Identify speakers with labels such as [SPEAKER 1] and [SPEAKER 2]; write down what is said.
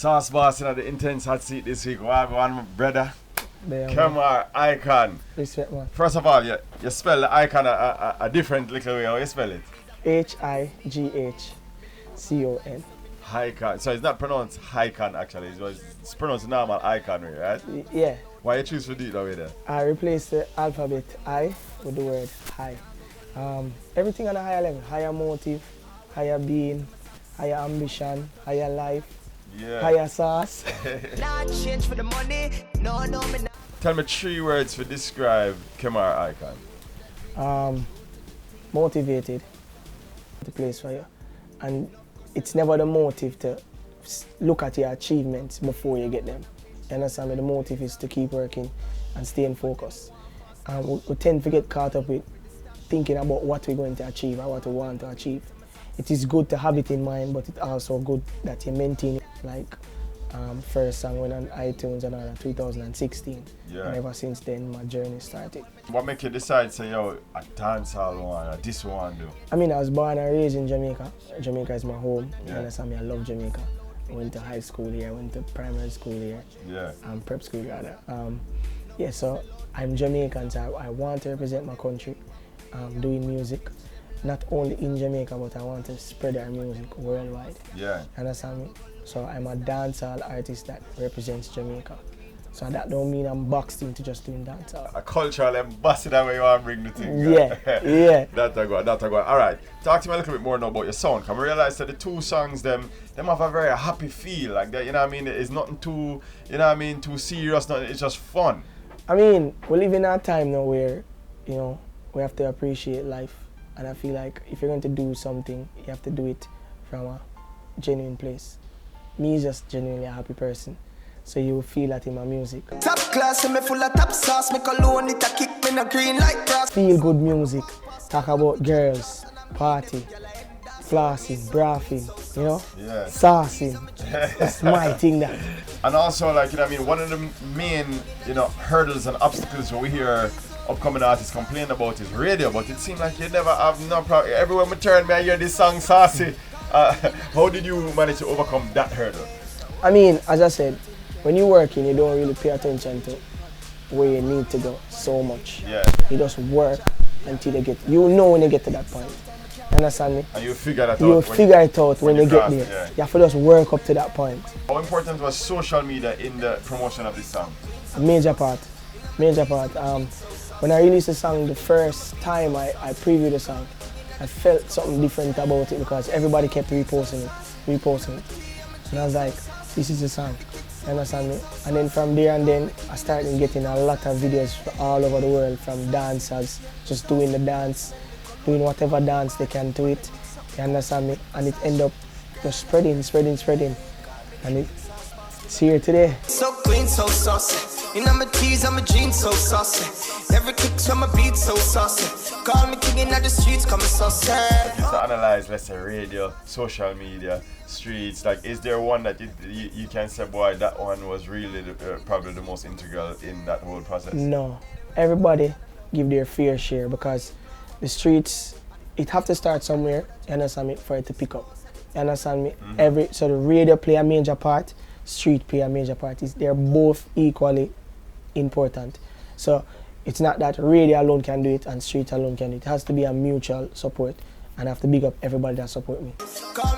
[SPEAKER 1] Sauce Boss in the intense hot seat this week. One brother. Kemar, Highcon.
[SPEAKER 2] Respect, man.
[SPEAKER 1] First of all, you spell the Highcon a different little way. How you spell it?
[SPEAKER 2] Highcon.
[SPEAKER 1] Highcon. So it's not pronounced Highcon actually. It's pronounced normal Highcon way, right?
[SPEAKER 2] Yeah.
[SPEAKER 1] Why you choose to do it that way then?
[SPEAKER 2] I replaced the alphabet I with the word high. Everything on a higher level. Higher motive, higher being, higher ambition, higher life, higher sauce.
[SPEAKER 1] Tell me 3 words to describe Kemar Highcon.
[SPEAKER 2] Motivated. The place for you. And it's never the motive to look at your achievements before you get them. You understand me? The motive is to keep working and staying focused. We tend to get caught up with thinking about what we're going to achieve or what we want to achieve. It is good to have it in mind, but it's also good that you maintain it. Like first song went on iTunes and all in 2016.
[SPEAKER 1] Yeah.
[SPEAKER 2] And ever since then, my journey started.
[SPEAKER 1] What make you decide say, yo, a dancehall one or this one do?
[SPEAKER 2] I mean, I was born and raised in Jamaica. Jamaica is my home.
[SPEAKER 1] Yeah.
[SPEAKER 2] You understand me? I love Jamaica. I went to high school here, I went to primary school here.
[SPEAKER 1] Yeah.
[SPEAKER 2] Prep school rather. Yeah, so I'm Jamaican, so I want to represent my country doing music. Not only in Jamaica, but I want to spread our music worldwide.
[SPEAKER 1] Yeah.
[SPEAKER 2] Understand me? So I'm a dancehall artist that represents Jamaica. So that don't mean I'm boxed into just doing dancehall.
[SPEAKER 1] A cultural ambassador where you want to bring the thing.
[SPEAKER 2] Yeah, yeah.
[SPEAKER 1] That I go. All right. Talk to me a little bit more now about your sound. Can we realize that the 2 songs, them have a very happy feel. Like that, you know what I mean? It's nothing too, you know what I mean, too serious. Nothing. It's just fun.
[SPEAKER 2] I mean, we live in a time now where, you know, we have to appreciate life. And I feel like if you're going to do something, you have to do it from a genuine place. Me is just genuinely a happy person. So you will feel that in my music.
[SPEAKER 3] Top class, me full of top sauce, make alone it a kick me no green like grass.
[SPEAKER 2] Feel good music. Talk about girls, party, flossing, braffing, you know?
[SPEAKER 1] Yeah.
[SPEAKER 2] Saucing. That's my thing that.
[SPEAKER 1] And also, like, you know what I mean, one of the main, you know, hurdles and obstacles when we hear upcoming artists complain about is radio, but it seems like you never have no problem. Everywhere I turn, I hear this song Saucy. How did you manage to overcome that hurdle?
[SPEAKER 2] I mean, as I said, when you're working, you don't really pay attention to where you need to go so much.
[SPEAKER 1] Yeah.
[SPEAKER 2] You just work until you get, you know when you get to that point. You understand me?
[SPEAKER 1] And you figure that out.
[SPEAKER 2] You figure it out when you get there.
[SPEAKER 1] Yeah.
[SPEAKER 2] You have to just work up to that point.
[SPEAKER 1] How important was social media in the promotion of this song?
[SPEAKER 2] A major part. Major part. When I released the song, the first time I previewed the song, I felt something different about it because everybody kept reposting it. And I was like, this is the song. You understand me? And then from there and then, I started getting a lot of videos all over the world from dancers, just doing the dance, doing whatever dance they can to it. You understand me? And it ended up just spreading. And it's here today.
[SPEAKER 3] So clean, so saucy. You know my tees, I'm a jeans, so saucy. Every kick's from my beat, so saucy. Call me king in the streets, come so sad.
[SPEAKER 1] Just to analyze, let's say, radio, social media, streets, like, is there one that you can say, boy, that one was really probably the most integral in that whole process?
[SPEAKER 2] No. Everybody give their fair share because the streets, it have to start somewhere, you understand me, for it to pick up. You understand me?
[SPEAKER 1] Mm-hmm.
[SPEAKER 2] So the radio play a major part, street play a major part. They're both equally important. So it's not that radio alone can do it and street alone can do it. It has to be a mutual support, and I have to big up everybody that support me.